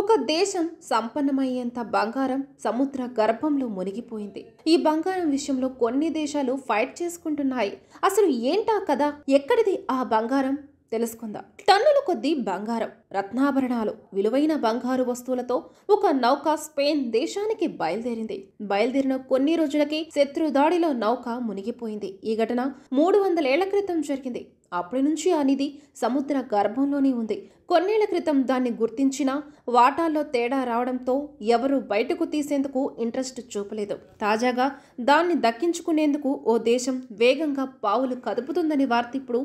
ఒక దేశం సంపన్నమయ్యేంత బంగారం సముద్ర గర్భంలో మునిగిపోయింది. ఈ బంగారం విషయంలో కొన్ని దేశాలు ఫైట్ చేసుకుంటున్నాయి. అసలు ఏంటా కదా? ఎక్కడిది ఆ బంగారం? తెలుసుకుందాం. టన్నుల కొద్దీ బంగారం, రత్నాభరణాలు, విలువైన బంగారు వస్తువులతో ఒక నౌక స్పెయిన్ దేశానికి బయలుదేరిన కొన్ని రోజులకి శత్రు దాడిలో నౌక మునిగిపోయింది. ఈ ఘటన 300 ఏళ్ల క్రితం జరిగింది. అప్పటి నుంచి ఆ నిధి సముద్ర గర్భంలోనే ఉంది. కొన్నేళ్ల క్రితం దాన్ని గుర్తించినా వాటాల్లో తేడా రావడంతో ఎవరూ బయటకు తీసేందుకు ఇంట్రెస్ట్ చూపలేదు. తాజాగా దాన్ని దక్కించుకునేందుకు ఓ దేశం వేగంగా పావులు కదుపుతుందని వార్త ఇప్పుడు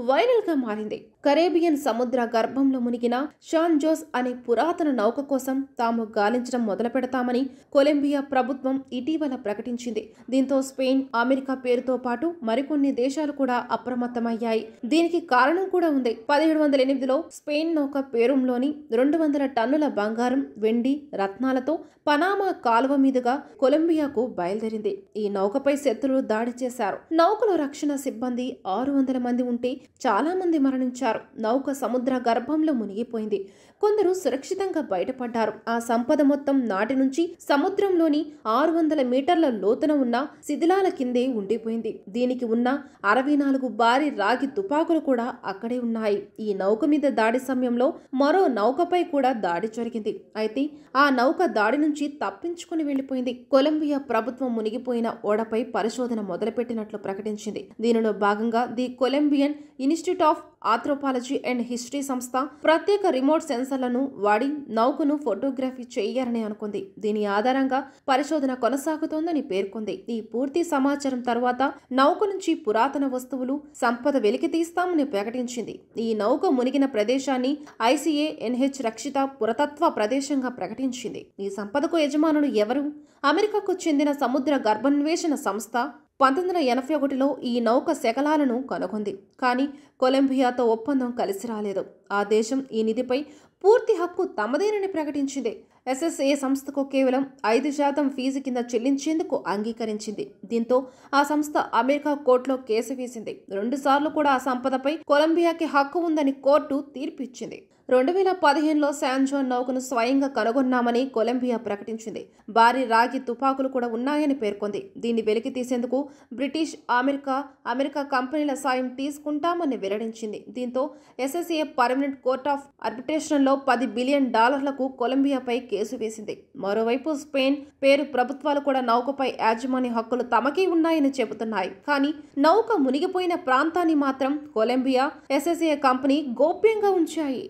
వైరల్ గా మారింది. కరేబియన్ సముద్ర గర్భంలో మునిగిన షాన్ జోస్ అనే పురాతన నౌక కోసం తాము గాలించడం మొదలు పెడతామని కొలంబియా ప్రభుత్వం ఇటీవల ప్రకటించింది. దీంతో స్పెయిన్, అమెరికా పేరుతో పాటు మరికొన్ని దేశాలు కూడా అప్రమత్తమయ్యాయి. దీనికి కారణం కూడా ఉంది. 1708లో స్పెయిన్ నౌక పేరుంలోని 200 టన్నుల బంగారం, వెండి, రత్నాలతో పనామా కాలువ మీదుగా కొలంబియాకు బయలుదేరింది. ఈ నౌకపై శత్రువులు దాడి చేశారు. నౌకలో రక్షణ సిబ్బంది 600 మంది ఉంటే చాలా మంది మరణించారు. నౌక సముద్ర గర్భంలో మునిగిపోయింది. కొందరు సురక్షితంగా బయటపడ్డారు. ఆ సంపద మొత్తం నాటి నుంచి సముద్రంలోని 600 మీటర్ల లోతున ఉన్న శిథిలాల కిందే ఉండిపోయింది. దీనికి ఉన్న 64 భారీ రాగి తుపాకులు కూడా అక్కడే ఉన్నాయి. ఈ నౌక మీద దాడి సమయంలో మరో నౌకపై కూడా దాడి జరిగింది. అయితే ఆ నౌక దాడి నుంచి తప్పించుకుని వెళ్లిపోయింది. కొలంబియా ప్రభుత్వం మునిగిపోయిన ఓడపై పరిశోధన మొదలుపెట్టినట్లు ప్రకటించింది. దీనిలో భాగంగా the Colombian institute of anthropology and history సంస్థ ప్రత్యేక రిమోట్ సెన్సర్లను వాడి నౌకను ఫోటోగ్రఫీ చేయాలని అనుకుంది. దీని ఆధారంగా పరిశోధన కొనసాగుతోందని పేర్కొంది. ఈ పూర్తి సమాచారం తర్వాత నౌక నుంచి పురాతన వస్తువులు, సంపద వెలికి తీస్తామని ప్రకటించింది. ఈ నౌక మునిగిన ప్రదేశాన్ని ICANH రక్షిత పురాతత్వ ప్రదేశంగా ప్రకటించింది. ఈ సంపదకు యజమానులు ఎవరు? అమెరికాకు చెందిన సముద్ర గర్భాన్వేషణ సంస్థ 1981లో ఈ నౌక శకలాలను కనుగొంది. కానీ కొలంబియాతో ఒప్పందం కలిసి రాలేదు. ఆ దేశం ఈ నిధిపై పూర్తి హక్కు తమదేనని ప్రకటించింది. SSA సంస్థకు కేవలం 5% ఫీజు కింద చెల్లించేందుకు అంగీకరించింది. దీంతో ఆ సంస్థ అమెరికా కోర్టులో కేసు వేసింది. 2 సార్లు కూడా ఆ సంపదపై కొలంబియాకి హక్కు ఉందని కోర్టు తీర్పు ఇచ్చింది. 2015లో శాన్ జోన్ నౌకను స్వయంగా కనుగొన్నామని కొలంబియా ప్రకటించింది. భారీ రాగి తుపాకులు కూడా ఉన్నాయని పేర్కొంది. దీన్ని వెలికి తీసేందుకు బ్రిటిష్, అమెరికా కంపెనీల సాయం తీసుకుంటామని వెల్లడించింది. దీంతో SSA పర్మనెంట్ కోర్ట్ ఆఫ్ ఆర్బిట్రేషన్లో $10 బిలియన్ కొలంబియాపై కేసు వేసింది. మరోవైపు స్పెయిన్ పేరు ప్రభుత్వాలు కూడా నౌకపై యాజమాన్య హక్కులు తమకే ఉన్నాయని చెబుతున్నాయి. కానీ నౌక మునిగిపోయిన ప్రాంతాన్ని మాత్రం కొలంబియా, SSA కంపెనీ గోప్యంగా ఉంచాయి.